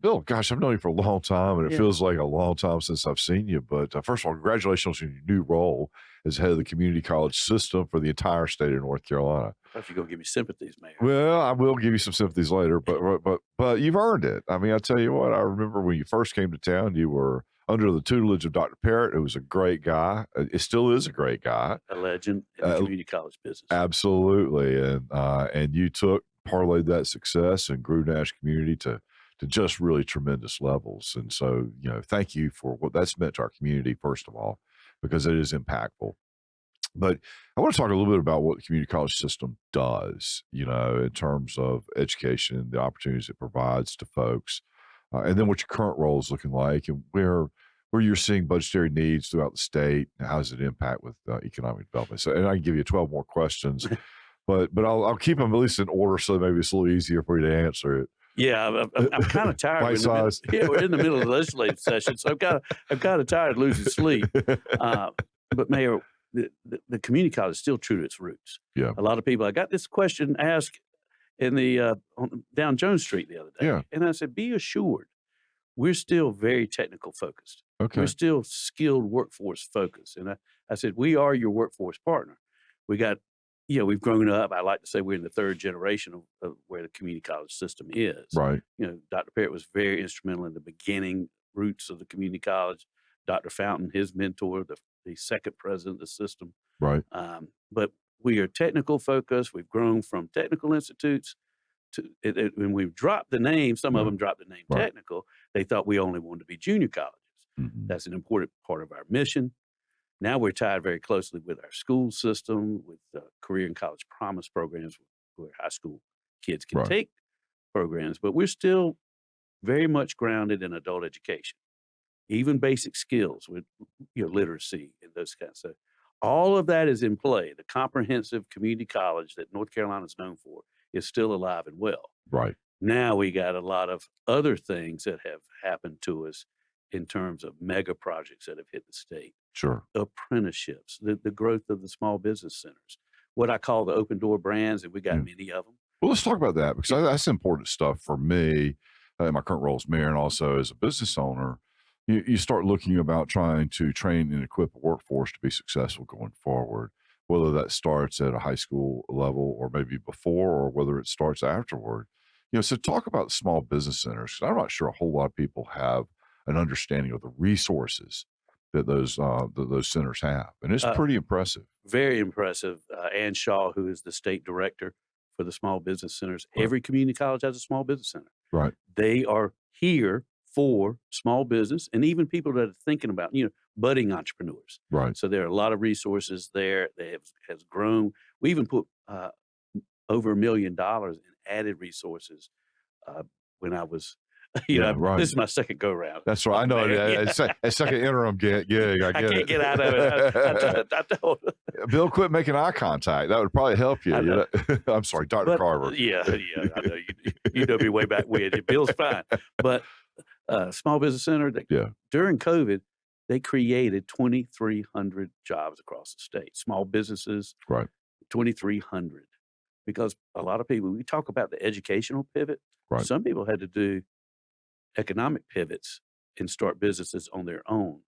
Bill, gosh, I've known you for a long time, and it Yeah. feels like a long time since I've seen you. But first of all, congratulations on your new role as head of the community college system for the entire state of North Carolina. I thought you were gonna give me sympathies, Mayor. Well, I will give you some sympathies later, but you've earned it. I mean, I tell you what, I remember when you first came to town, you were under the tutelage of Dr. Parrott, who was a great guy. It still is a great guy. A legend in the community college business. Absolutely, and you parlayed that success and grew Nash Community to just really tremendous levels. And so, thank you for what that's meant to our community, first of all, because it is impactful. But I want to talk a little bit about what the community college system does, in terms of education, the opportunities it provides to folks, and then what your current role is looking like, and where you're seeing budgetary needs throughout the state. And how does it impact with economic development? So, and I can give you 12 more questions, but I'll keep them at least in order, so maybe it's a little easier for you to answer it. Yeah, I'm kind of tired. We're in the middle of the legislative session, so I'm kind of tired of losing sleep. But Mayor, the community college is still true to its roots. Yeah. A lot of people. I got this question asked in the down Jones Street the other day, Yeah. and I said, "Be assured, we're still very technical focused. Okay. We're still skilled workforce focused." And I said, "We are your workforce partner. We got." We've grown up. I like to say we're in the third generation of where the community college system is. Right. Dr. Parrott was very instrumental in the beginning roots of the community college. Dr. Fountain, his mentor, the second president of the system. Right. But we are technical focused. We've grown from technical institutes to, when we've dropped the name, some of them dropped the name technical, they thought we only wanted to be junior colleges. Mm-hmm. That's an important part of our mission. Now we're tied very closely with our school system, with career and college promise programs where high school kids can take programs, but we're still very much grounded in adult education, even basic skills with literacy and those kinds of stuff. All of that is in play. The comprehensive community college that North Carolina is known for is still alive and well. Right. Now we got a lot of other things that have happened to us in terms of mega projects that have hit the state. Sure. Apprenticeships, the growth of the small business centers, what I call the open door brands, and we got many of them. Well, let's talk about that, because that's important stuff for me in my current role as mayor, and also as a business owner. You start looking about trying to train and equip a workforce to be successful going forward, whether that starts at a high school level or maybe before, or whether it starts afterward. So talk about small business centers, because I'm not sure a whole lot of people have an understanding of the resources that those centers have, and it's pretty impressive. Very impressive. Ann Shaw, who is the state director for the small business centers, every community college has a small business center. Right. They are here for small business and even people that are thinking about, budding entrepreneurs. Right. So there are a lot of resources there. They has grown. We even put over $1 million in added resources when I was. This is my second go round. That's right. I know. A second interim gig. I can't get out of it. I told Bill, quit making eye contact. That would probably help you. I'm sorry, Dr. Carver. Yeah. I know you know me way back when. Bill's fine, but small business center. During COVID, they created 2,300 jobs across the state. Small businesses. Right. 2,300, because a lot of people. We talk about the educational pivot. Right. Some people had to do economic pivots and start businesses on their own,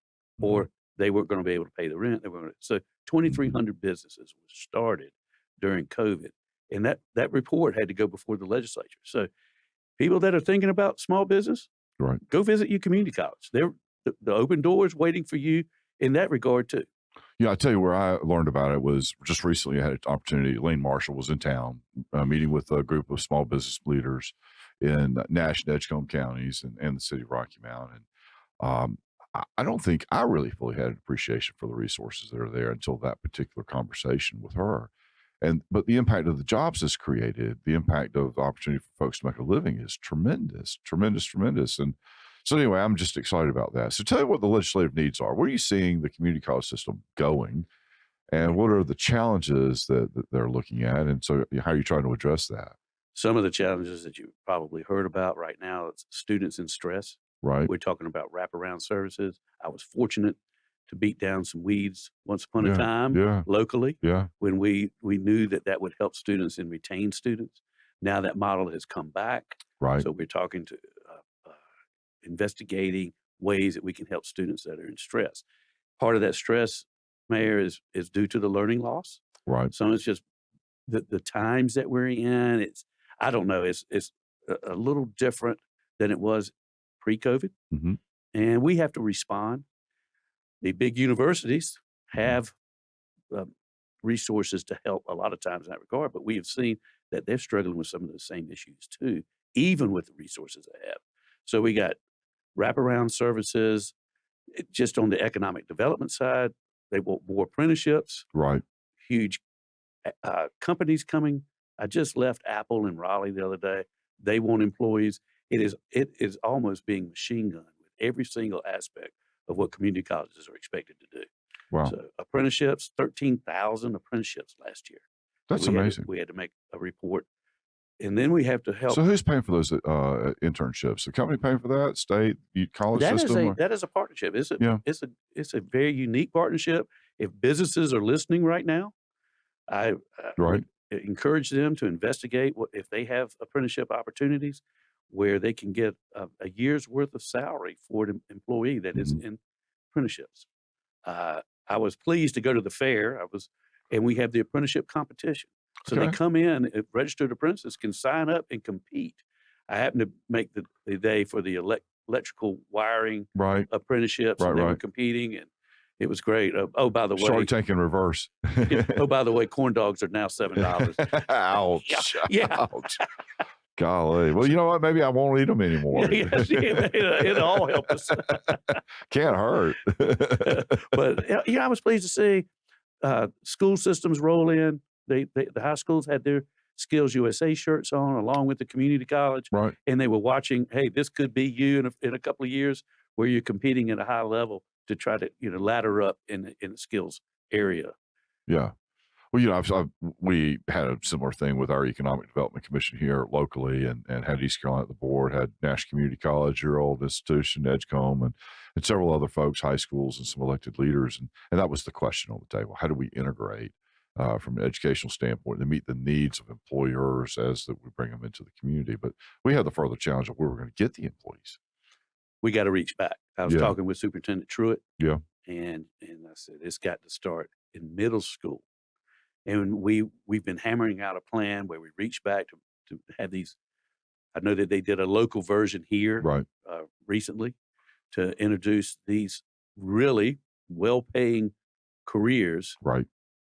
or they weren't going to be able to pay the rent. So 2,300 businesses were started during COVID, and that report had to go before the legislature. So people that are thinking about small business, go visit your community college. The open doors waiting for you in that regard too. I tell you where I learned about it was just recently. I had an opportunity. Lane Marshall was in town meeting with a group of small business leaders in Nash and Edgecombe counties and the city of Rocky Mount. And I don't think I really fully had an appreciation for the resources that are there until that particular conversation with her. But the impact of the jobs it's created, the impact of the opportunity for folks to make a living is tremendous, tremendous, tremendous. And so anyway, I'm just excited about that. So tell me what the legislative needs are. Where are you seeing the community college system going? And what are the challenges that they're looking at? And so how are you trying to address that? Some of the challenges that you probably heard about right now, it's students in stress. Right. We're talking about wraparound services. I was fortunate to beat down some weeds once upon a time locally when we knew that would help students and retain students. Now that model has come back. Right. So we're talking to investigating ways that we can help students that are in stress. Part of that stress, Mayor, is due to the learning loss. Right. Some it's just the times that we're in. I don't know. It's a little different than it was pre-COVID, Mm-hmm. and we have to respond. The big universities have resources to help a lot of times in that regard, but we have seen that they're struggling with some of the same issues too, even with the resources they have. So we got wraparound services. Just on the economic development side, they want more apprenticeships. Right. Huge companies coming. I just left Apple in Raleigh the other day. They want employees. It is almost being machine gunned with every single aspect of what community colleges are expected to do. Wow. So apprenticeships, 13,000 apprenticeships last year. That's amazing. We had to make a report. And then we have to help. So who's paying for those internships? The company paying for that? State, college system? That is a partnership. It's a very unique partnership. If businesses are listening right now, I right. encourage them to investigate if they have apprenticeship opportunities where they can get a year's worth of salary for an employee that is in apprenticeships. I was pleased to go to the fair. And we have the apprenticeship competition. So they come in, registered apprentices can sign up and compete. I happened to make the day for the electrical wiring apprenticeships, and they were competing, and it was great. Oh, by the way, Shark Tank in reverse. Oh, by the way, corn dogs are now $7. Ouch! Yeah. Ouch. Golly. Well, you know what? Maybe I won't eat them anymore. It'll all help us. Can't hurt. But I was pleased to see school systems roll in. The high schools had their Skills USA shirts on, along with the community college, right? And they were watching. Hey, this could be you in a couple of years, where you're competing at a high level to try to ladder up in the skills area. Yeah. Well, we had a similar thing with our Economic Development Commission here locally, and had East Carolina at the board, had Nash Community College, your old institution, Edgecombe, and several other folks, high schools, and some elected leaders. And that was the question on the table. How do we integrate from an educational standpoint to meet the needs of employers as that we bring them into the community? But we had the further challenge of where we're going to get the employees. We got to reach back. I was talking with Superintendent Truitt. Yeah. And I said, it's got to start in middle school. And we've been hammering out a plan where we reach back to have these. I know that they did a local version here recently to introduce these really well-paying careers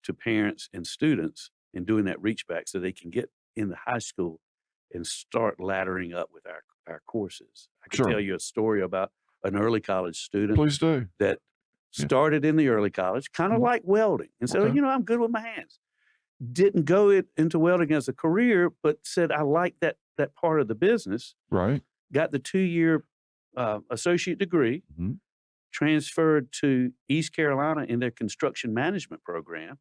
to parents and students, and doing that reach back so they can get in the high school and start laddering up with our courses. I can tell you a story about an early college student. Please do. That started in the early college, kind of like welding, and said, I'm good with my hands. Didn't go into welding as a career, but said, I like that part of the business. Right. Got the 2-year associate degree, transferred to East Carolina in their construction management program,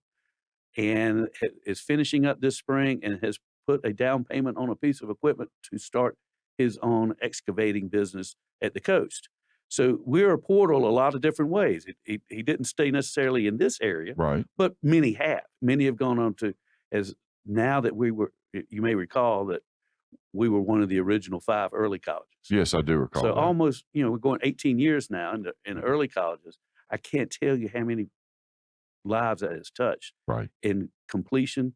and is finishing up this spring, and has put a down payment on a piece of equipment to start his own excavating business at the coast. So we're a portal a lot of different ways. He didn't stay necessarily in this area, but many have. Many have gone on to, as now that you may recall that we were one of the original 5 early colleges. Yes, I do recall. So that. almost, we're going 18 years now in early colleges. I can't tell you how many lives that has touched in completion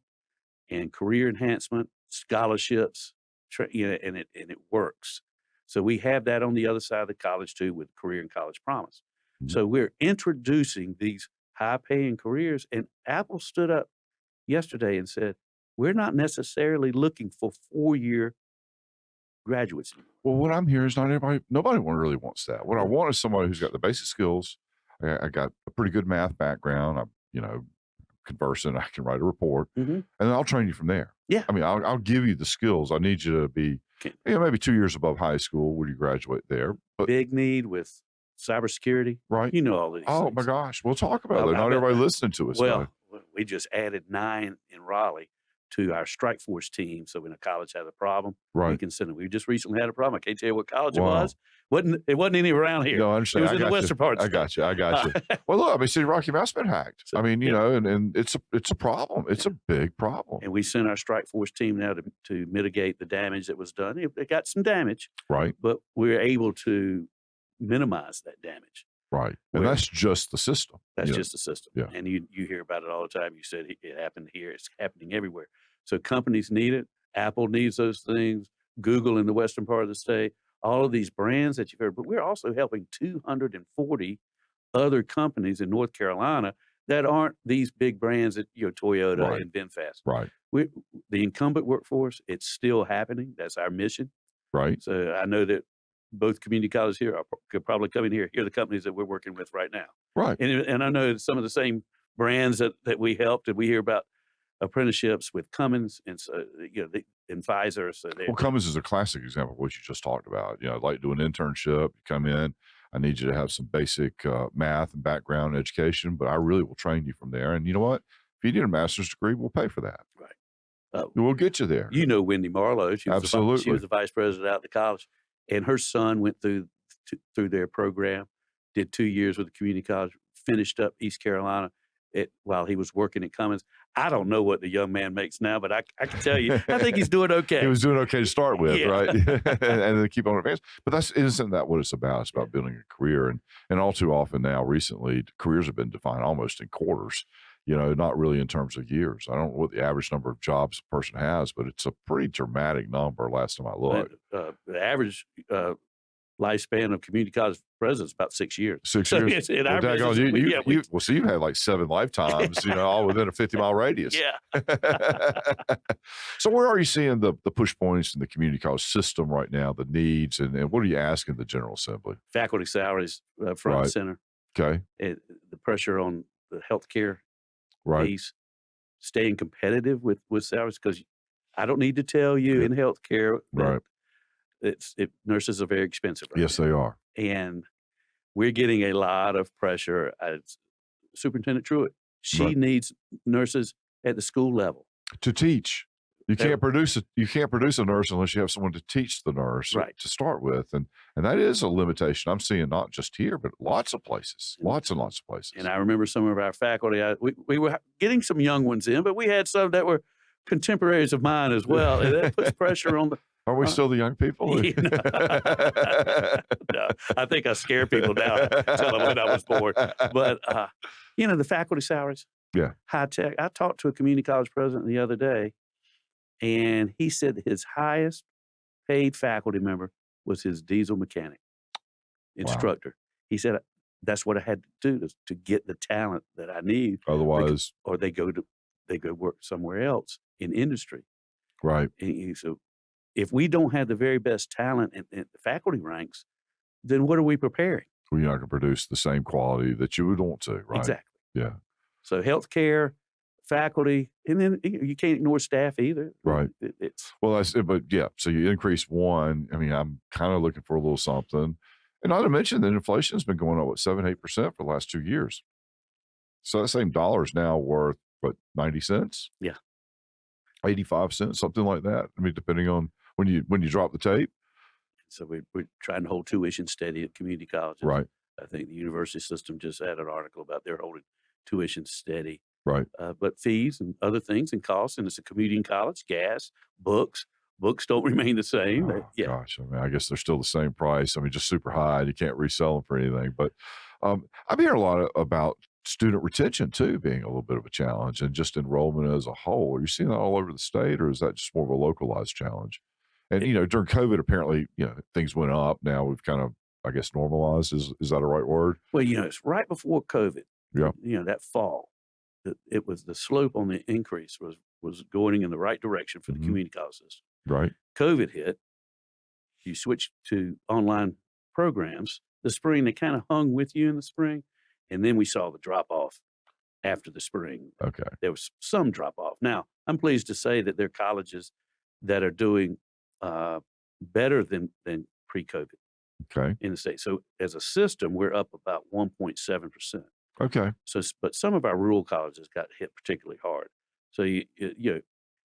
and career enhancement, scholarships, and it works. So we have that on the other side of the college too, with Career and College Promise. So we're introducing these high-paying careers, and Apple stood up yesterday and said, we're not necessarily looking for 4-year graduates anymore. Well, what I'm hearing is nobody really wants that. What I want is somebody who's got the basic skills. I got a pretty good math background. I'm, conversant. I can write a report, and then I'll train you from there. Yeah. I mean, I'll give you the skills. I need you to be, maybe 2 years above high school when you graduate there. But big need with cybersecurity. Right. All these Oh, things. My gosh. We'll talk about that. Not everybody listening to us. Well, we just added 9 in Raleigh to our strike force team. So when a college has a problem, we can send it. We just recently had a problem. I can't tell you what college it was. It wasn't any around here. No, I understand. It was in the western part. I got you. Well, look, City Rocky Mount's been hacked. So, and it's a problem. It's a big problem. And we sent our strike force team now to mitigate the damage that was done. It got some damage. Right. But we're able to minimize that damage. Right. And that's just the system. That's just the system. Yeah. And you hear about it all the time. You said it happened here. It's happening everywhere. So companies need it. Apple needs those things. Google in the western part of the state. All of these brands that you've heard. But we're also helping 240 other companies in North Carolina that aren't these big brands that, Toyota and VinFast. Right. The incumbent workforce, it's still happening. That's our mission. Right. So I know that both community colleges here could probably come in here are the companies that we're working with right now. Right. And I know some of the same brands that we helped, and we hear about apprenticeships with Cummins and so and Pfizer. So Cummins is a classic example of what you just talked about. Like do an internship, you come in, I need you to have some basic math and background education, but I really will train you from there. And you know what? If you need a master's degree, we'll pay for that. Right. We'll get you there. Wendy Marlowe. She was Absolutely. She was the vice president out at the college, and her son went through their program, did 2 years with the community college, finished up East Carolina while he was working at Cummins. I don't know what the young man makes now, but I can tell you, I think he's doing okay. He was doing okay to start with, right? And then keep on advancing. But isn't that what it's about? It's about building a career. And all too often now, recently, careers have been defined almost in quarters, not really in terms of years. I don't know what the average number of jobs a person has, but it's a pretty dramatic number last time I looked. The average lifespan of community college presidents about 6 years. 6 years. In our business, so you've had like 7 lifetimes, all within a 50-mile radius. Yeah. So where are you seeing the push points in the community college system right now, the needs, and what are you asking the General Assembly? Faculty salaries front and center. Okay. The pressure on the healthcare piece, staying competitive with salaries, because I don't need to tell you in healthcare that nurses are very expensive. Yes, they are. And we're getting a lot of pressure. Superintendent Truitt, she needs nurses at the school level to teach. You can't produce a nurse unless you have someone to teach the nurse to start with, and that is a limitation I'm seeing not just here, but lots of places, lots and lots of places. And I remember some of our faculty. We were getting some young ones in, but we had some that were contemporaries of mine as well, and that puts pressure on the. Are we still the young people? No, I think I scare people now. Tell them when I was born. But, the faculty salaries, high tech. I talked to a community college president the other day, and he said that his highest paid faculty member was his diesel mechanic instructor. Wow. He said, that's what I had to do to get the talent that I need. Otherwise. Or they go work somewhere else in industry. Right. And so, if we don't have the very best talent in the faculty ranks, then what are we preparing? Well, you're not going to produce the same quality that you would want to, right? Exactly. Yeah. So healthcare, faculty, and then you can't ignore staff either. Right. So you increase one. I mean, I'm kind of looking for a little something. And not to mention that inflation has been going up, 7-8% for the last 2 years. So that same dollar is now worth, 90 cents? Yeah. 85 cents, something like that. I mean, depending on when you drop the tape. So we're trying to hold tuition steady at community colleges. Right. I think the university system just had an article about they're holding tuition steady. Right. But fees and other things and costs, and it's a community college, gas, books don't remain the same. Gosh, I mean, I guess they're still the same price. I mean, just super high. You can't resell them for anything. But I'm hearing a lot about student retention too being a little bit of a challenge, and just enrollment as a whole. Are you seeing that all over the state, or is that just more of a localized challenge? And during COVID, apparently, things went up. Now we've kind of, I guess, normalized. Is that a right word? Well, it's right before COVID. Yeah. That fall, it was the slope on the increase was going in the right direction for the community college system. Right. COVID hit. You switched to online programs. The spring, they kind of hung with you in the spring. And then we saw the drop off after the spring. Okay. There was some drop off. Now, I'm pleased to say that there are colleges that are doing better than pre-COVID in the state. So as a system, we're up about 1.7%. Okay. So, but some of our rural colleges got hit particularly hard. So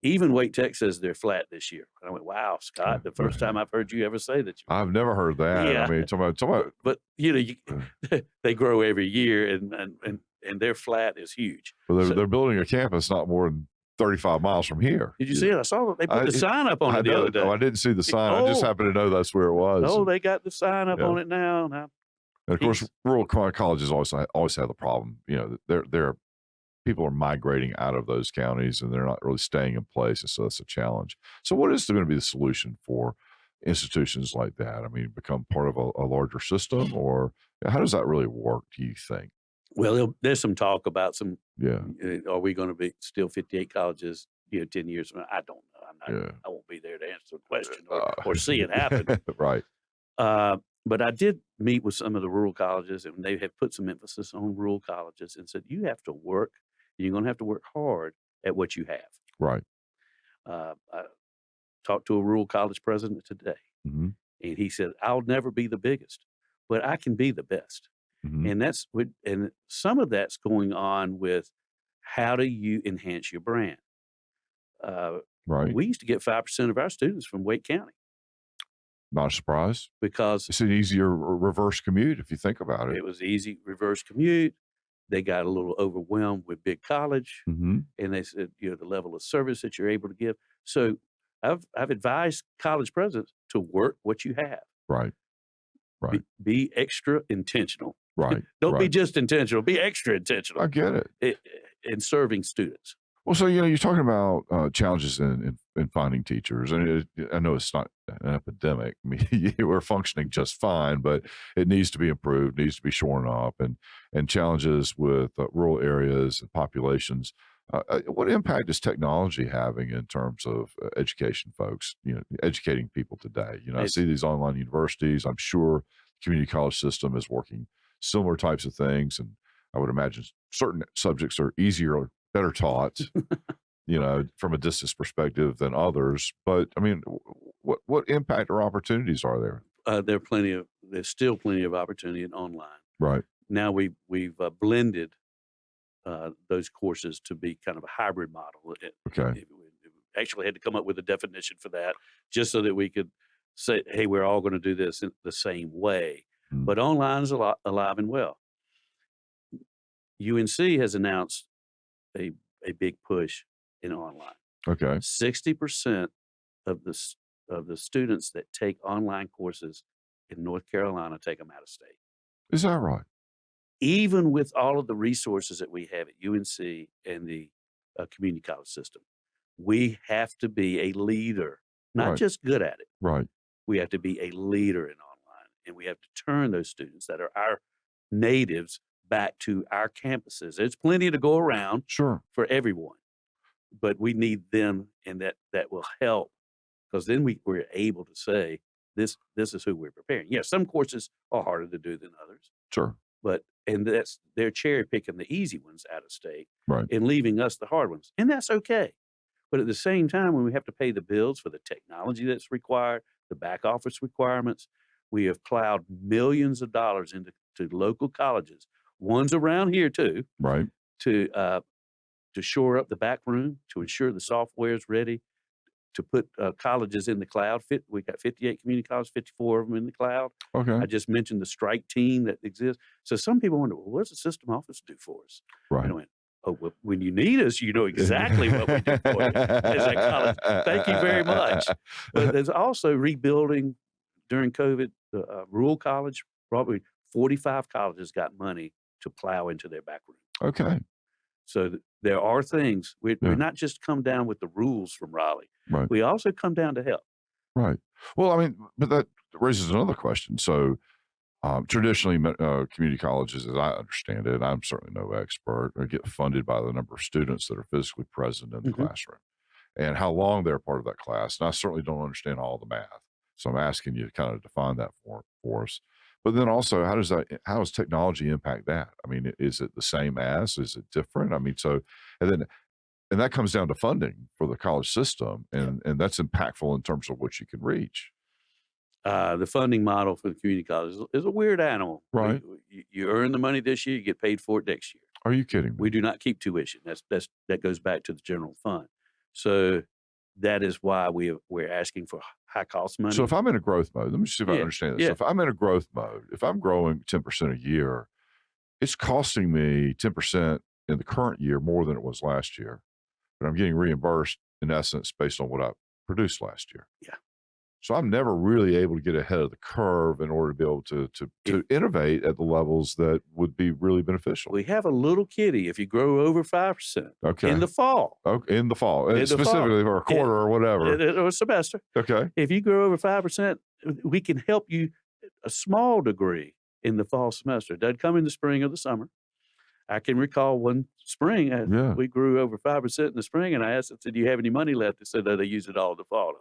even Wake Tech says they're flat this year. I went, wow, Scott, the first time I've heard you ever say that. I've never heard that. Yeah. I mean, talking about. But they grow every year, and their flat is huge. Well, they're building a campus not more than 35 miles from here. Did you see it? I saw they put the sign up on it the other day. I didn't see the sign. I just happened to know that's where it was. Oh, they got the sign up on it now. And of course, rural colleges always have the problem. They're people are migrating out of those counties and they're not really staying in place, and so that's a challenge. So, what is going to be the solution for institutions like that? I mean, become part of a larger system, or how does that really work? Do you think? Well, there's some talk about some. Yeah. Are we going to be still 58 colleges? 10 years from now? I don't know. I won't be there to answer the question or see it happen. Right. But I did meet with some of the rural colleges, and they have put some emphasis on rural colleges and said, you have to work. You're going to have to work hard at what you have. Right. I talked to a rural college president today, and he said, I'll never be the biggest, but I can be the best. And some of that's going on with how do you enhance your brand? Right. We used to get 5% of our students from Wake County. Not a surprise. Because it's an easier reverse commute if you think about it. It was easy reverse commute. They got a little overwhelmed with big college, and they said, the level of service that you're able to give. So I've advised college presidents to work what you have. Right. Right. Be extra intentional. Right. Don't be just intentional. Be extra intentional. I get it. In serving students. Well, so you're talking about challenges in finding teachers, and I know it's not an epidemic. I mean, we're functioning just fine, but it needs to be improved, needs to be shorn up, and challenges with rural areas and populations. What impact is technology having in terms of education, folks? Educating people today. I see these online universities. I'm sure the community college system is working similar types of things, and I would imagine certain subjects are easier or better taught, from a distance perspective than others. But I mean, what impact or opportunities are there? There's still plenty of opportunity in online. Right. Now we've blended those courses to be kind of a hybrid model. Okay. We actually had to come up with a definition for that just so that we could say, hey, we're all going to do this in the same way. But online is alive and well. UNC has announced a big push in online. Okay. 60% of the students that take online courses in North Carolina take them out of state. Is that right? Even with all of the resources that we have at UNC and the community college system, we have to be a leader, not just good at it. Right. We have to be a leader in online, and we have to turn those students that are our natives back to our campuses. There's plenty to go around for everyone, but we need them, and that will help, because then we're able to say, this is who we're preparing. Yeah, some courses are harder to do than others. Sure. And they're cherry picking the easy ones out of state and leaving us the hard ones. And that's okay. But at the same time, when we have to pay the bills for the technology that's required, the back office requirements, we have plowed millions of dollars into local colleges, ones around here too, to shore up the back room, to ensure the software is ready, to put colleges in the cloud. We got 58 community colleges, 54 of them in the cloud. Okay. I just mentioned the strike team that exists. So some people wonder, well, what does the system office do for us? Right. And I went, well, when you need us, you know exactly what we do for you as a college. Thank you very much. But there's also rebuilding during COVID. The rural college, probably 45 colleges got money to plow into their back room. Okay. So there are things. We're not just come down with the rules from Raleigh. Right. We also come down to help. Right. Well, I mean, but that raises another question. So traditionally, community colleges, as I understand it, I'm certainly no expert, get funded by the number of students that are physically present in the classroom and how long they're part of that class. And I certainly don't understand all the math. So I'm asking you to kind of define that for us. But then also, how does technology impact that? I mean, is it the same as? Is it different? I mean, and that comes down to funding for the college system, and that's impactful in terms of what you can reach. The funding model for the community college is a weird animal. Right. You earn the money this year, you get paid for it next year. Are you kidding me? We do not keep tuition. That goes back to the general fund. So that is why we're asking for high cost money. So if I'm in a growth mode, let me see if I understand this. Yeah. So if I'm in a growth mode, if I'm growing 10% a year, it's costing me 10% in the current year more than it was last year. but I'm getting reimbursed in essence based on what I produced last year. Yeah. So I'm never really able to get ahead of the curve in order to be able to innovate at the levels that would be really beneficial. We have a little kitty. If you grow over 5% in the fall, in the fall, specifically for a quarter or whatever, or a semester. Okay. If you grow over 5%, we can help you a small degree in the fall semester. It doesn't come in the spring or the summer. I can recall one spring, we grew over 5% in the spring, and I asked them, do you have any money left? They said, no, they use it all in the fall.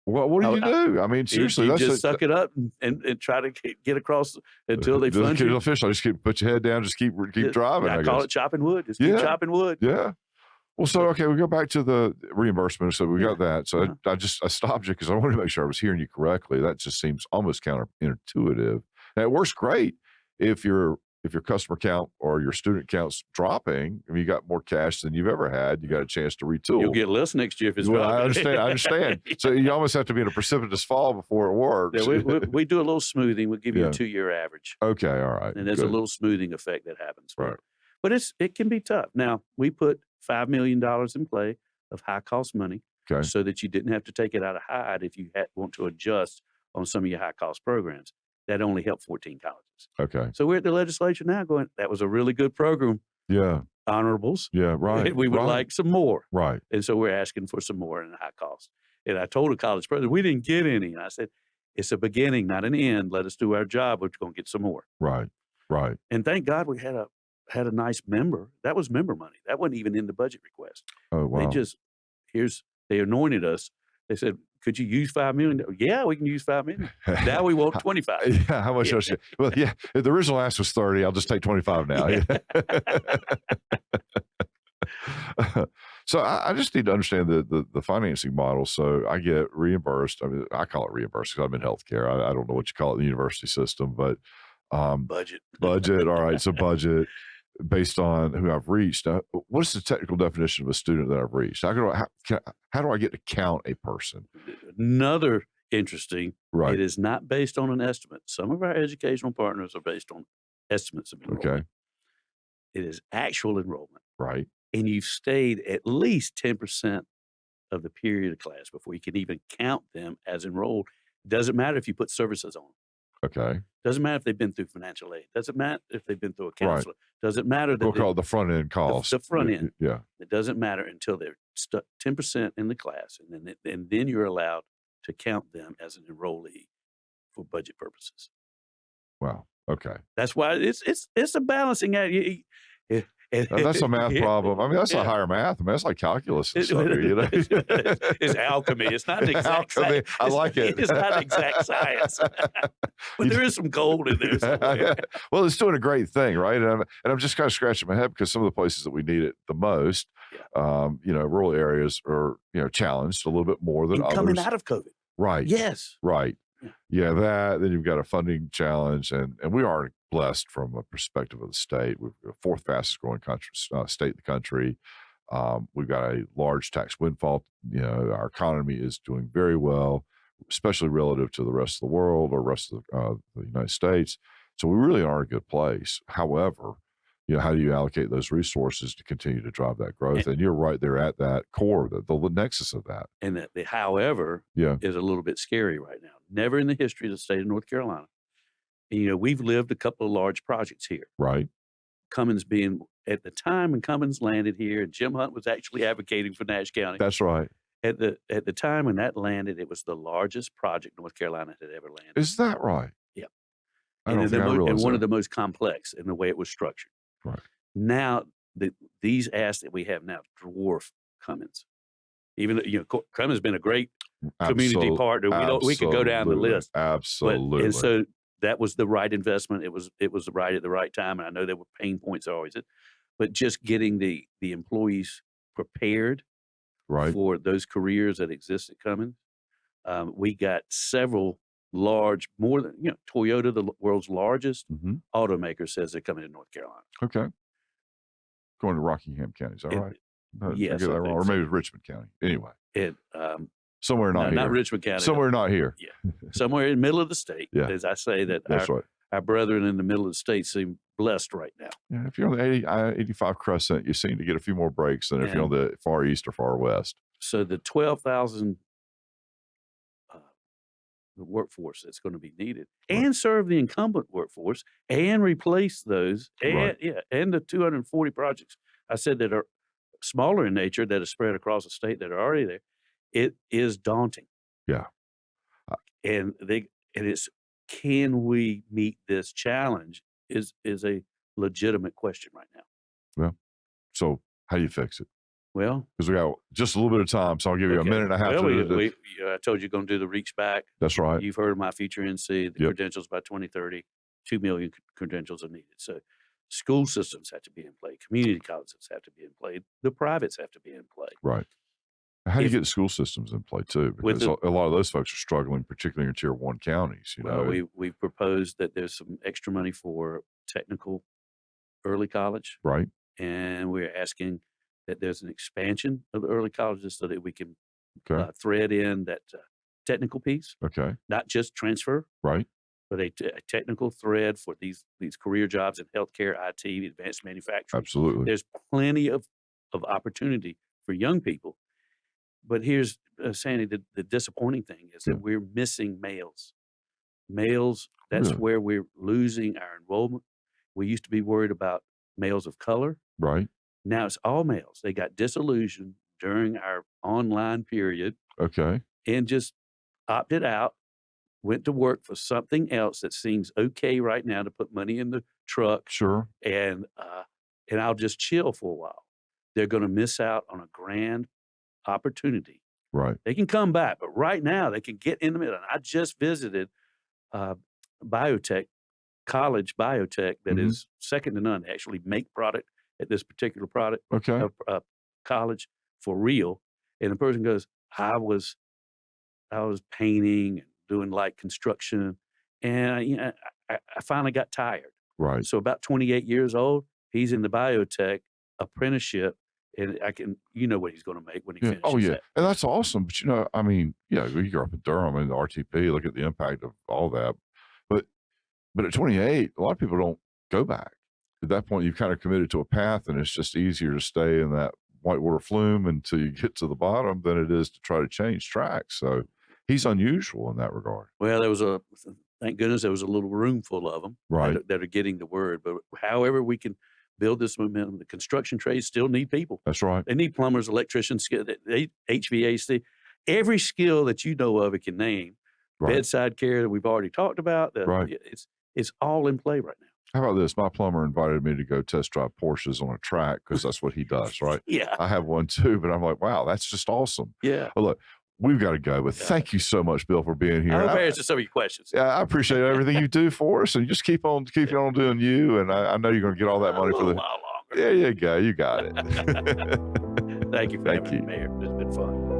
Well, what do you do? I mean, seriously, you just suck it up and try to get across until they fund you. Official, just put your head down, just keep driving. I call it chopping wood. Just keep chopping wood. Yeah. Well, so okay, we go back to the reimbursement. So we got that. So I stopped you because I wanted to make sure I was hearing you correctly. That just seems almost counterintuitive. Now it works great if your customer count or your student count's dropping. I mean, you got more cash than you've ever had. You got a chance to retool. You'll get less next year if it's I understand. So you almost have to be in a precipitous fall before it works. Yeah, we do a little smoothing. We'll give you a 2-year average. Okay, all right. And there's a little smoothing effect that happens. Right. But it can be tough. Now, we put $5 million in play of high-cost money so that you didn't have to take it out of HIDE if you want to adjust on some of your high-cost programs. That only helped 14 colleges. Okay. So we're at the legislature now going, that was a really good program. Yeah. Honorables. Yeah, right. We would like some more. Right. And so we're asking for some more in the high cost. And I told the college president, we didn't get any. And I said, it's a beginning, not an end. Let us do our job. We're going to get some more. Right. Right. And thank God we had a nice member. That was member money. That wasn't even in the budget request. Oh, wow. They anointed us. They said, could you use $5 million? Yeah, we can use $5 million. Now we want 25. Yeah, how much else? Well, yeah, if the original ask was 30, I'll just take 25 now. Yeah. So I just need to understand the financing model. So I get reimbursed. I mean, I call it reimbursed because I'm in healthcare. I don't know what you call it in the university system, but budget. All right, so budget based on who I've reached. What is the technical definition of a student that I've reached? How do I get to count a person? Another interesting, right. It is not based on an estimate. Some of our educational partners are based on estimates of enrollment. Okay. It is actual enrollment. Right. And you've stayed at least 10% of the period of class before you can even count them as enrolled. Doesn't matter if you put services on. Okay. Doesn't matter if they've been through financial aid. Doesn't matter if they've been through a counselor. Right. Doesn't matter that we'll call it the front end cost. The front end. Yeah. It doesn't matter until they're 10% in the class, and then you're allowed to count them as an enrollee for budget purposes. Wow. Okay. That's why it's a balancing act. That's a math problem. I mean, that's not higher math. I mean, that's like calculus and stuff. It's alchemy. It's not an exact science. I like it. It's not exact science. But there is some gold in there somewhere. Well, it's doing a great thing, right? And I'm just kind of scratching my head because some of the places that we need it the most, rural areas are, challenged a little bit more than others. Coming out of COVID. Right. Yes. Right. Yeah, that. Then you've got a funding challenge, and we are blessed from a perspective of the state. We're the fourth fastest growing state in the country. We've got a large tax windfall. Our economy is doing very well, especially relative to the rest of the world or rest of the United States. So we really are in a good place. However, how do you allocate those resources to continue to drive that growth? And you're right there at that core, the nexus of that. And the however is a little bit scary right now. Never in the history of the state of North Carolina. And, we've lived a couple of large projects here. Right. Cummins being, at the time when Cummins landed here, and Jim Hunt was actually advocating for Nash County. That's right. At the time when that landed, it was the largest project North Carolina had ever landed. Is that right? Yeah. And one of the most complex in the way it was structured. Right. Now, these asks that we have now dwarf Cummins. Even though, Cummins has been a great community partner. We could go down the list. Absolutely. And so that was the right investment. It was right at the right time. And I know there were pain points always, but just getting the employees prepared for those careers that exist at Cummins. We got several large, more than, Toyota, the world's largest automaker, says they're coming to North Carolina. Okay. Going to Rockingham County, is that right? Yes. Or maybe Richmond County. Anyway. Somewhere not here. Not Richmond County. Somewhere not here. Yeah. Somewhere in the middle of the state. Yeah. As I say that That's right. our brethren in the middle of the state seem blessed right now. Yeah, if you're on the 85 Crescent, you seem to get a few more breaks than if you're on the far east or far west. So the 12,000 the workforce that's going to be needed, and serve the incumbent workforce and replace those, and and the 240 projects I said that are smaller in nature that are spread across the state that are already there. It is daunting. Yeah. And it's, can we meet this challenge is a legitimate question right now. Well, so how do you fix it? Well, because we got just a little bit of time, so I'll give you a minute and a half. Well, I told you going to do the reach back. That's right. You've heard of my future NC, the credentials by 2030, 2 million credentials are needed. So school systems have to be in play. Community colleges have to be in play. The privates have to be in play. Right. How do you get the school systems in play too? Because a lot of those folks are struggling, particularly in tier 1 counties. We've proposed that there's some extra money for technical early college. Right. And we're asking that there's an expansion of the early colleges so that we can thread in that technical piece. Okay. Not just transfer. Right. But a technical thread for these career jobs in healthcare, IT, advanced manufacturing. Absolutely. There's plenty of opportunity for young people. But here's, Sandy, the disappointing thing is that we're missing males. Males, that's where we're losing our enrollment. We used to be worried about males of color. Right. Now it's all males. They got disillusioned during our online period. Okay. And just opted out, went to work for something else that seems okay right now to put money in the truck. Sure. And I'll just chill for a while. They're going to miss out on a grand opportunity. Right. They can come back, but right now they can get in the middle. And I just visited biotech, college biotech that is second to none. They actually make product at this particular product college for real. And the person goes, I was painting and doing light construction, and I finally got tired. Right. So about 28 years old, he's in the biotech apprenticeship, and what he's going to make when he finishes. Oh yeah, that. And that's awesome. But I mean, we grew up in Durham and the RTP. Look at the impact of all that. But at 28, a lot of people don't go back. At that point, you've kind of committed to a path, and it's just easier to stay in that whitewater flume until you get to the bottom than it is to try to change tracks. So he's unusual in that regard. Well, thank goodness there was a little room full of them that are getting the word. But however we can build this momentum, the construction trades still need people. That's right. They need plumbers, electricians, HVAC, every skill that you know of it can name. Right. Bedside care that we've already talked about. It's all in play right now. How about this? My plumber invited me to go test drive Porsches on a track because that's what he does, right? Yeah. I have one too, but I'm like, wow, that's just awesome. Yeah. Well, look, we've got to go, but thank you so much, Bill, for being here. I hope I answered some of your questions. Yeah, I appreciate everything you do for us, and just keep on doing you. And I know you're going to get all that money for the. While longer. There you go. You got it. Thank you for having me, Mayor. It's been fun.